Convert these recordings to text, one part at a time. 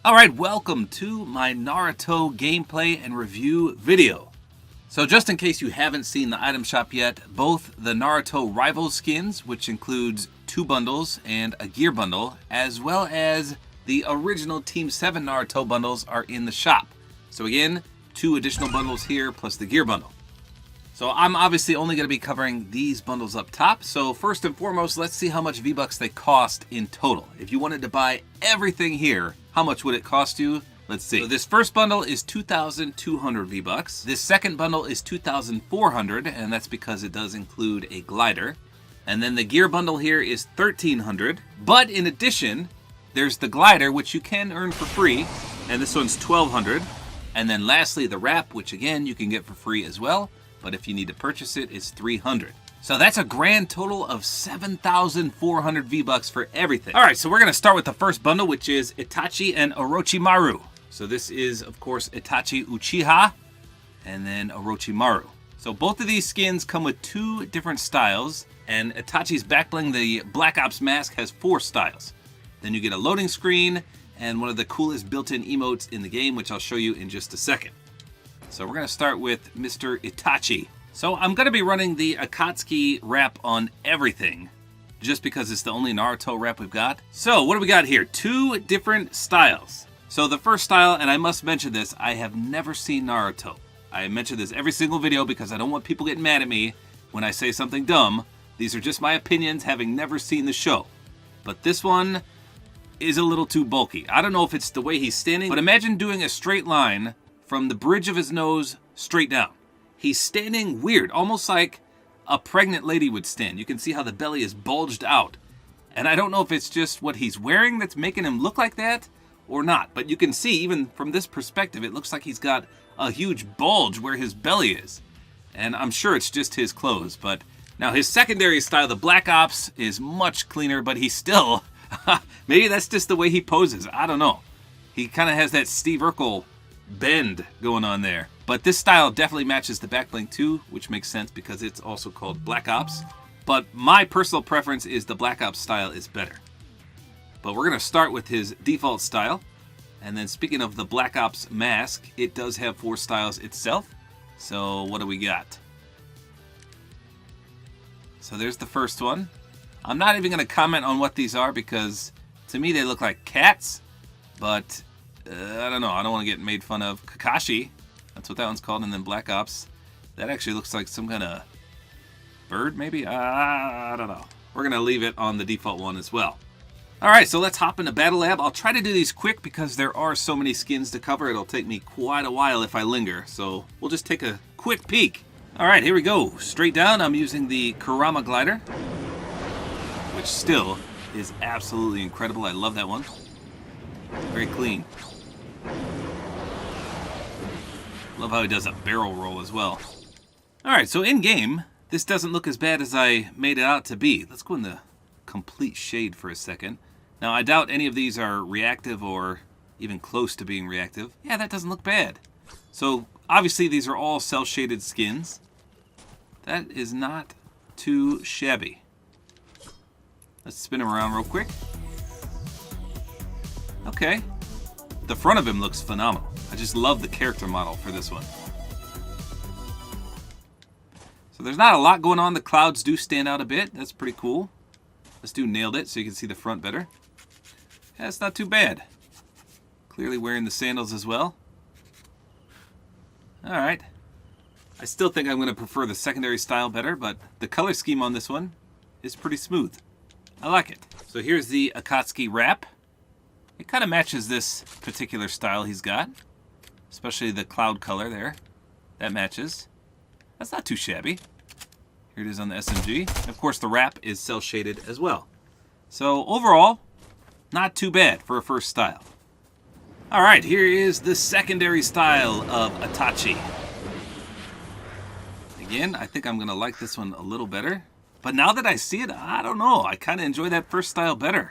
Alright, welcome to my Naruto gameplay and review video. So just in case you haven't seen the item shop yet, both the Naruto Rival skins, which includes 2 bundles and a gear bundle, as well as the original Team 7 Naruto bundles are in the shop. So again, 2 additional bundles here plus the gear bundle. So I'm obviously only going to be covering these bundles up top. So first and foremost, let's see how much V-Bucks they cost in total. If you wanted to buy everything here, how much would it cost you? Let's see. So this first bundle is 2,200 V-Bucks. This second bundle is 2,400, and that's because it does include a glider. And then the gear bundle here is 1,300. But in addition, there's the glider, which you can earn for free, and this one's 1,200. And then lastly, the wrap, which again, you can get for free as well. But if you need to purchase it, it's 300. So that's a grand total of 7,400 V-Bucks for everything. All right, so we're gonna start with the first bundle, which is Itachi and Orochimaru. So this is, of course, Itachi Uchiha and then Orochimaru. So both of these skins come with 2 different styles, and Itachi's back bling, the Black Ops mask, has 4 styles. Then you get a loading screen and one of the coolest built-in emotes in the game, which I'll show you in just a second. So we're gonna start with Mr. Itachi. So I'm gonna be running the Akatsuki wrap on everything, just because it's the only Naruto wrap we've got. So what do we got here? 2 different styles. So the first style, and I must mention this, I have never seen Naruto. I mention this every single video because I don't want people getting mad at me when I say something dumb. These are just my opinions, having never seen the show. But this one is a little too bulky. I don't know if it's the way he's standing, but imagine doing a straight line from the bridge of his nose straight down. He's standing weird, almost like a pregnant lady would stand. You can see how the belly is bulged out. And I don't know if it's just what he's wearing that's making him look like that or not. But you can see, even from this perspective, it looks like he's got a huge bulge where his belly is. And I'm sure it's just his clothes. But now his secondary style, the Black Ops, is much cleaner, but he's still... maybe that's just the way he poses. I don't know. He kind of has that Steve Urkel bend going on there. But this style definitely matches the back bling too, which makes sense because it's also called Black Ops. But my personal preference is the Black Ops style is better. But we're going to start with his default style. And then speaking of the Black Ops mask, it does have 4 styles itself. So what do we got? So there's the first one. I'm not even going to comment on what these are because to me they look like cats. But I don't know. I don't want to get made fun of. Kakashi. That's what that one's called. And then Black Ops. That actually looks like some kind of bird, maybe? I don't know. We're going to leave it on the default one as well. All right, so let's hop into Battle Lab. I'll try to do these quick because there are so many skins to cover. It'll take me quite a while if I linger. So we'll just take a quick peek. All right, here we go. Straight down, I'm using the Kurama glider, which still is absolutely incredible. I love that one. Very clean. Love how he does a barrel roll as well. Alright, so in-game, this doesn't look as bad as I made it out to be. Let's go in the complete shade for a second. Now, I doubt any of these are reactive or even close to being reactive. Yeah, that doesn't look bad. So, obviously, these are all cel-shaded skins. That is not too shabby. Let's spin him around real quick. Okay. The front of him looks phenomenal. I just love the character model for this one. So there's not a lot going on. The clouds do stand out a bit. That's pretty cool. Let's do nailed it so you can see the front better. Yeah, it's not too bad. Clearly wearing the sandals as well. Alright. I still think I'm going to prefer the secondary style better, but the color scheme on this one is pretty smooth. I like it. So here's the Akatsuki wrap. It kind of matches this particular style he's got. Especially the cloud color there. That matches. That's not too shabby. Here it is on the SMG. And of course the wrap is cel-shaded as well. So overall, not too bad for a first style. Alright, here is the secondary style of Itachi. Again, I think I'm going to like this one a little better. But now that I see it, I don't know. I kind of enjoy that first style better.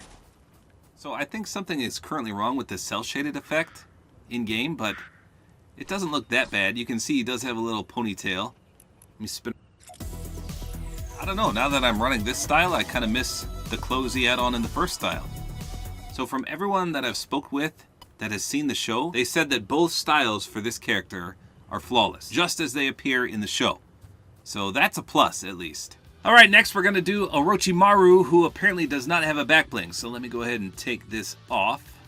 So I think something is currently wrong with the cel-shaded effect in-game, but it doesn't look that bad. You can see he does have a little ponytail. Let me spin. I don't know. Now that I'm running this style, I kind of miss the clothes he had on in the first style. So from everyone that I've spoke with that has seen the show, they said that both styles for this character are flawless, just as they appear in the show. So that's a plus, at least. Alright, next we're going to do Orochimaru, who apparently does not have a back bling. So let me go ahead and take this off.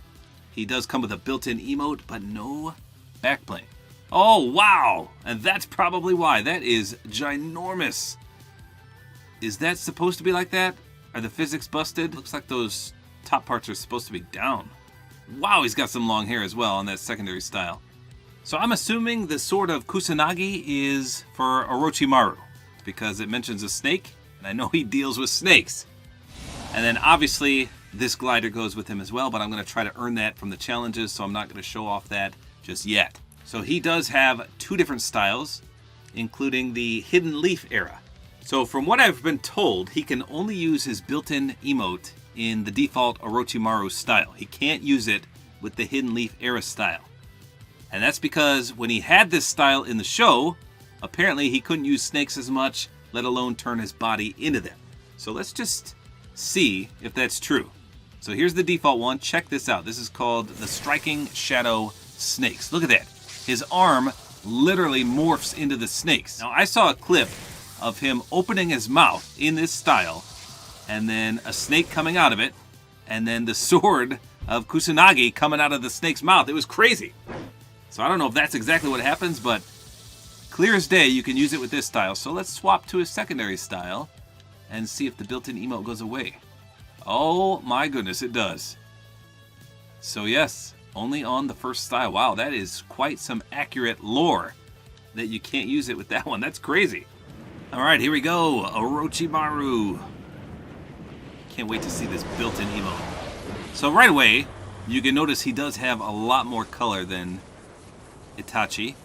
He does come with a built-in emote, but no back bling. Oh, wow! And that's probably why. That is ginormous. Is that supposed to be like that? Are the physics busted? Looks like those top parts are supposed to be down. Wow, he's got some long hair as well on that secondary style. So I'm assuming the sword of Kusanagi is for Orochimaru, because it mentions a snake, and I know he deals with snakes. And then obviously this glider goes with him as well, but I'm going to try to earn that from the challenges, so I'm not going to show off that just yet. So he does have two different styles, including the Hidden Leaf era. So from what I've been told, he can only use his built-in emote in the default Orochimaru style. He can't use it with the Hidden Leaf era style. And that's because when he had this style in the show, apparently he couldn't use snakes as much, let alone turn his body into them. So let's just see if that's true. So here's the default one. Check this out. This is called the Striking Shadow Snakes. Look at that. His arm literally morphs into the snakes. Now I saw a clip of him opening his mouth in this style, and then a snake coming out of it, and then the sword of Kusanagi coming out of the snake's mouth. It was crazy. So I don't know if that's exactly what happens, but clear as day, you can use it with this style. So let's swap to his secondary style and see if the built-in emote goes away. Oh my goodness, it does. So yes, only on the first style. Wow, that is quite some accurate lore that you can't use it with that one. That's crazy. All right, here we go. Orochimaru. Can't wait to see this built-in emote. So right away, you can notice he does have a lot more color than Itachi.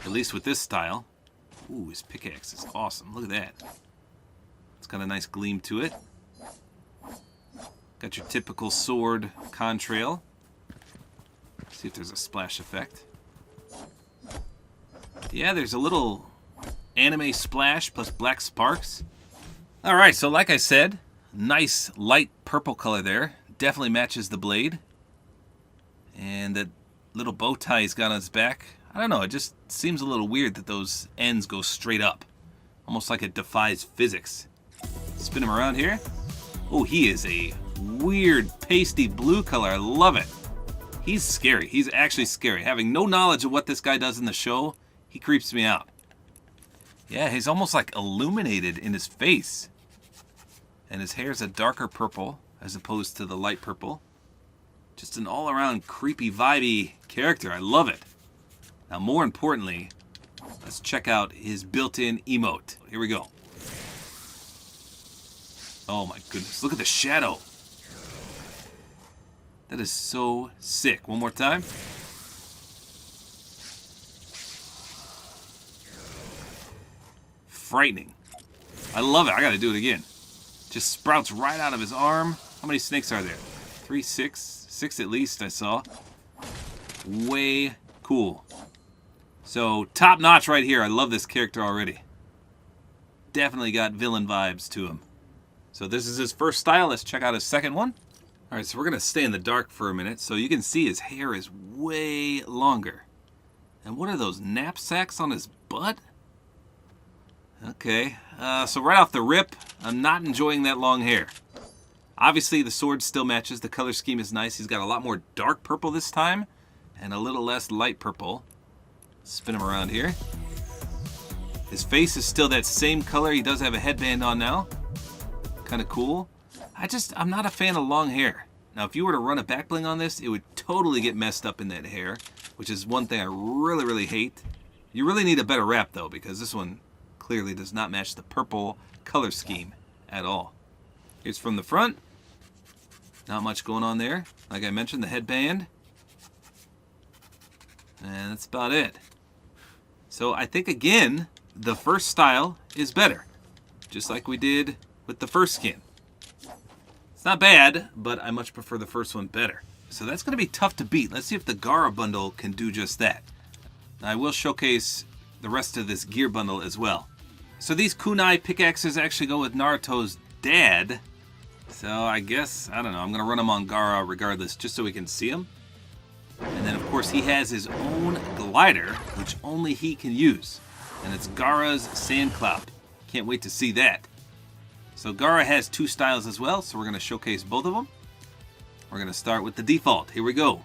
At least with this style. Ooh, his pickaxe is awesome. Look at that. It's got a nice gleam to it. Got your typical sword contrail. See if there's a splash effect. Yeah, there's a little anime splash plus black sparks. Alright, so like I said, nice light purple color there. Definitely matches the blade. And that little bow tie he's got on his back. I don't know, it just seems a little weird that those ends go straight up. Almost like it defies physics. Spin him around here. Oh, he is a weird pasty blue color. I love it. He's scary. He's actually scary. Having no knowledge of what this guy does in the show, he creeps me out. Yeah, he's almost like illuminated in his face. And his hair's a darker purple as opposed to the light purple. Just an all-around creepy, vibey character. I love it. Now, more importantly, let's check out his built-in emote. Here we go. Oh my goodness, look at the shadow. That is so sick. One more time. Frightening. I love it. I gotta do it again. Just sprouts right out of his arm. How many snakes are there? 3, 6. 6 at least I saw. Way cool. So, top notch right here. I love this character already. Definitely got villain vibes to him. So this is his first style. Let's check out his second one. Alright, so we're going to stay in the dark for a minute. So you can see his hair is way longer. And what are those knapsacks on his butt? Okay, so right off the rip, I'm not enjoying that long hair. Obviously, the sword still matches. The color scheme is nice. He's got a lot more dark purple this time and a little less light purple. Spin him around here. His face is still that same color. He does have a headband on now. Kind of cool. I'm not a fan of long hair. Now, if you were to run a back bling on this, it would totally get messed up in that hair, which is one thing I really, really hate. You really need a better wrap, though, because this one clearly does not match the purple color scheme at all. Here's from the front. Not much going on there. Like I mentioned, the headband. And that's about it. So I think, again, the first style is better. Just like we did with the first skin. It's not bad, but I much prefer the first one better. So that's going to be tough to beat. Let's see if the Gaara bundle can do just that. I will showcase the rest of this gear bundle as well. So these kunai pickaxes actually go with Naruto's dad, So I guess, I don't know, I'm going to run him on Gaara regardless, just so we can see him. And then, of course, he has his own glider, which only he can use. And it's Gaara's Sand Cloud. Can't wait to see that. So Gaara has 2 styles as well, so we're going to showcase both of them. We're going to start with the default. Here we go.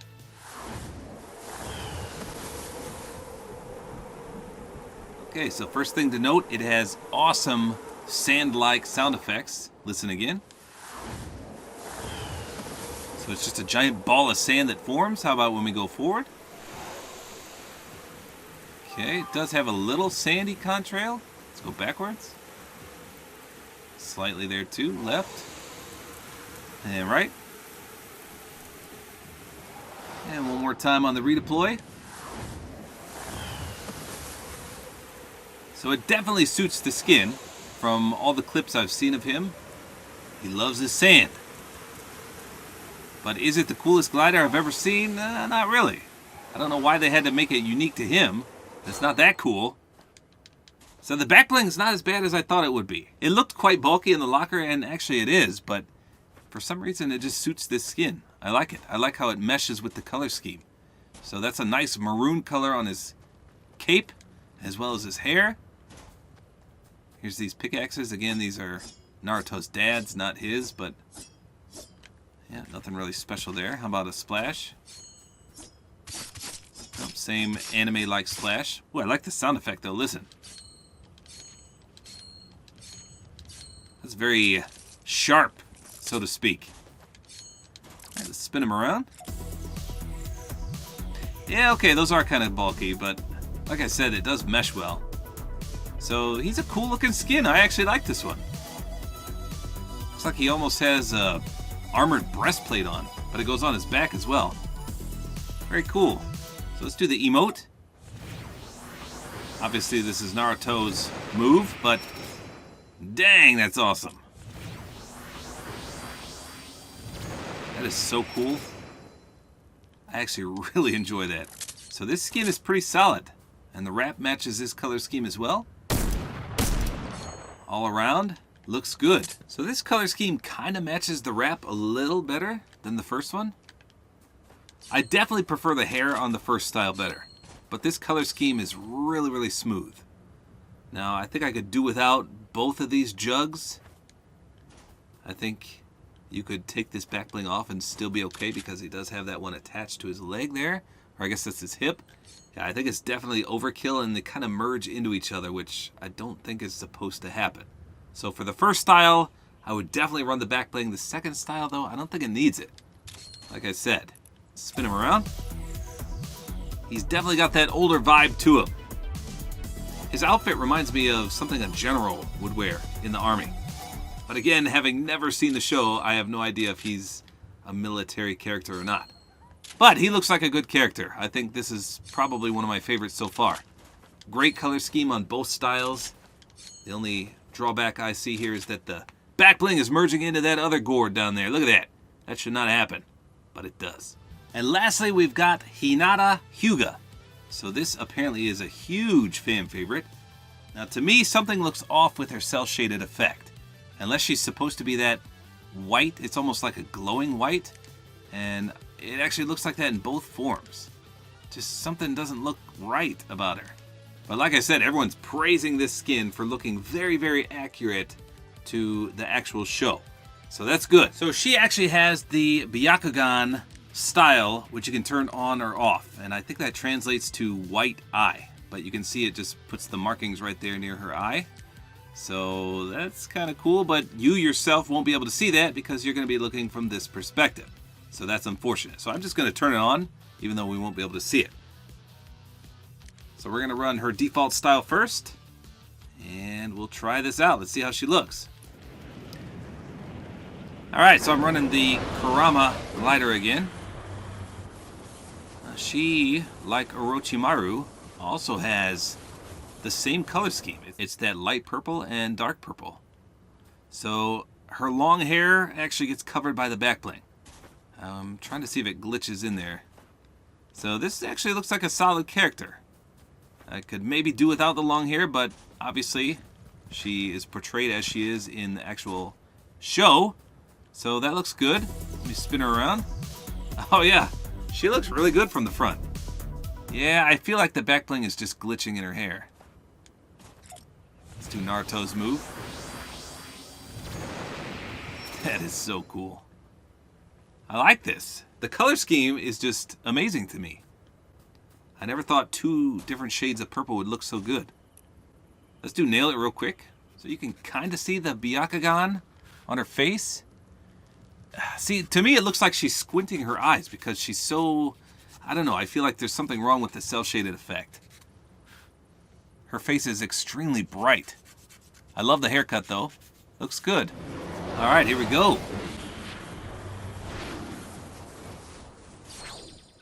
Okay, so first thing to note, it has awesome sand-like sound effects. Listen again. So it's just a giant ball of sand that forms. How about when we go forward? Okay, it does have a little sandy contrail. Let's go backwards. Slightly there too. Left. And right. And one more time on the redeploy. So it definitely suits the skin. From all the clips I've seen of him, he loves his sand. But is it the coolest glider I've ever seen? Not really. I don't know why they had to make it unique to him. It's not that cool. So the back bling is not as bad as I thought it would be. It looked quite bulky in the locker, and actually it is, but for some reason it just suits this skin. I like it. I like how it meshes with the color scheme. So that's a nice maroon color on his cape, as well as his hair. Here's these pickaxes. Again, these are Naruto's dad's, not his, but yeah, nothing really special there. How about a splash? Oh, same anime-like splash. Ooh, I like the sound effect though, listen. That's very sharp, so to speak. Alright, let's spin him around. Yeah, okay, those are kind of bulky, but like I said, it does mesh well. So he's a cool looking skin. I actually like this one. Looks like he almost has a armored breastplate on, but it goes on his back as well. Very cool. So let's do the emote. Obviously this is Naruto's move, but dang, that's awesome. That is so cool. I actually really enjoy that. So this skin is pretty solid, and the wrap matches this color scheme as well. All around, looks good. So this color scheme kind of matches the wrap a little better than the first one. I definitely prefer the hair on the first style better, but this color scheme is really, really smooth. Now, I think I could do without both of these jugs. I think you could take this back bling off and still be okay because he does have that one attached to his leg there, or I guess that's his hip. Yeah, I think it's definitely overkill and they kind of merge into each other, which I don't think is supposed to happen. So for the first style, I would definitely run the back bling. The second style, though, I don't think it needs it. Like I said, spin him around. He's definitely got that older vibe to him. His outfit reminds me of something a general would wear in the army. But again, having never seen the show, I have no idea if he's a military character or not. But he looks like a good character. I think this is probably one of my favorites so far. Great color scheme on both styles. The only drawback I see here is that the back bling is merging into that other gourd down there. Look at that. That should not happen, but it does. And lastly, we've got Hinata Hyuga. So this apparently is a huge fan favorite. Now to me, something looks off with her cel-shaded effect. Unless she's supposed to be that white, it's almost like a glowing white. And it actually looks like that in both forms. Just something doesn't look right about her. But like I said, everyone's praising this skin for looking very, very accurate to the actual show. So that's good. So she actually has the Byakugan style, which you can turn on or off. And I think that translates to white eye. But you can see it just puts the markings right there near her eye. So that's kind of cool, but you yourself won't be able to see that because you're going to be looking from this perspective. So that's unfortunate. So I'm just going to turn it on, even though we won't be able to see it. So we're going to run her default style first, and we'll try this out. Let's see how she looks. Alright, so I'm running the Kurama glider again. She, like Orochimaru, also has the same color scheme. It's that light purple and dark purple. So her long hair actually gets covered by the back bling. I'm trying to see if it glitches in there. So this actually looks like a solid character. I could maybe do without the long hair, but obviously she is portrayed as she is in the actual show. So that looks good. Let me spin her around. Oh yeah, she looks really good from the front. Yeah, I feel like the back bling is just glitching in her hair. Let's do Naruto's move. That is so cool. I like this. The color scheme is just amazing to me. I never thought 2 different shades of purple would look so good. Let's do nail it real quick. So you can kind of see the Byakugan on her face. See, to me it looks like she's squinting her eyes because she's so... I don't know, I feel like there's something wrong with the cel-shaded effect. Her face is extremely bright. I love the haircut though. Looks good. Alright, here we go.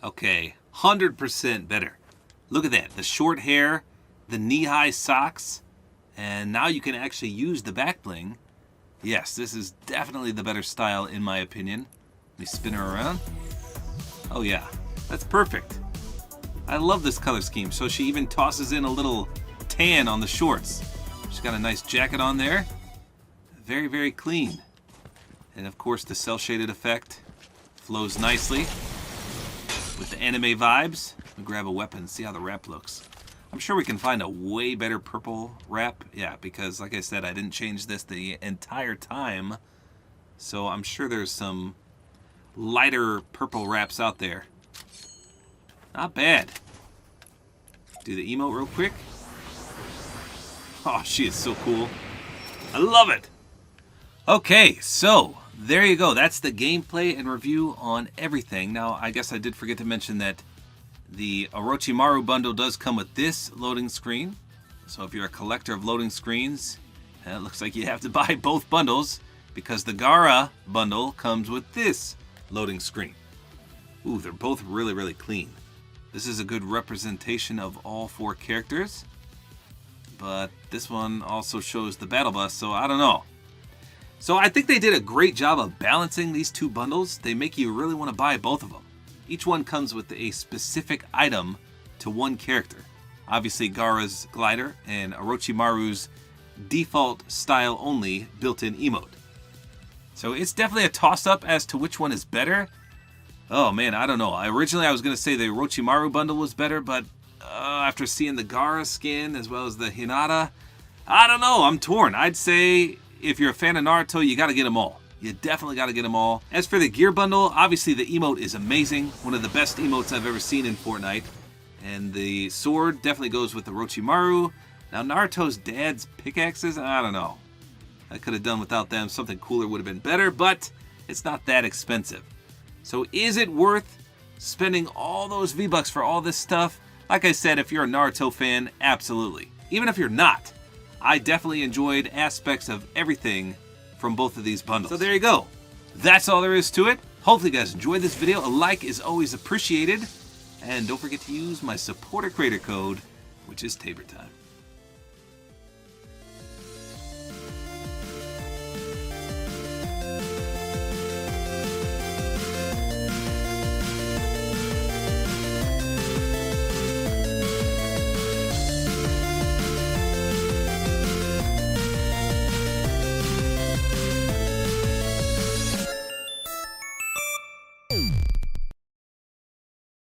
Okay, 100% better. Look at that, the short hair, the knee-high socks, and now you can actually use the back bling. Yes, this is definitely the better style in my opinion. Let me spin her around. Oh yeah, that's perfect. I love this color scheme. So she even tosses in a little tan on the shorts. She's got a nice jacket on there. Very, very clean. And of course the cel-shaded effect flows nicely with the anime vibes. Let me grab a weapon, see how the wrap looks. I'm sure we can find a way better purple wrap. Yeah, because like I said, I didn't change this the entire time. So I'm sure there's some lighter purple wraps out there. Not bad. Do the emote real quick. Oh, she is so cool. I love it. Okay, so there you go. That's the gameplay and review on everything. Now, I guess I did forget to mention that the Orochimaru bundle does come with this loading screen. So if you're a collector of loading screens, it looks like you have to buy both bundles because the Gaara bundle comes with this loading screen. Ooh, they're both really, really clean. This is a good representation of all 4 characters. But this one also shows the battle bus, so I don't know. So I think they did a great job of balancing these 2 bundles. They make you really want to buy both of them. Each one comes with a specific item to one character. Obviously Gaara's glider and Orochimaru's default style only built-in emote. So it's definitely a toss-up as to which one is better. Oh man, I don't know. Originally I was going to say the Orochimaru bundle was better, but after seeing the Gaara skin as well as the Hinata, I don't know, I'm torn. I'd say if you're a fan of Naruto, you got to get them all. You definitely got to get them all. As for the gear bundle, obviously the emote is amazing. One of the best emotes I've ever seen in Fortnite. And the sword definitely goes with Orochimaru. Now Naruto's dad's pickaxes, I don't know. I could have done without them. Something cooler would have been better, but it's not that expensive. So is it worth spending all those V-Bucks for all this stuff? Like I said, if you're a Naruto fan, absolutely. Even if you're not, I definitely enjoyed aspects of everything from both of these bundles. So there you go. That's all there is to it. Hopefully you guys enjoyed this video. A like is always appreciated. And don't forget to use my Support-A-Creator Code, which is Tabor time.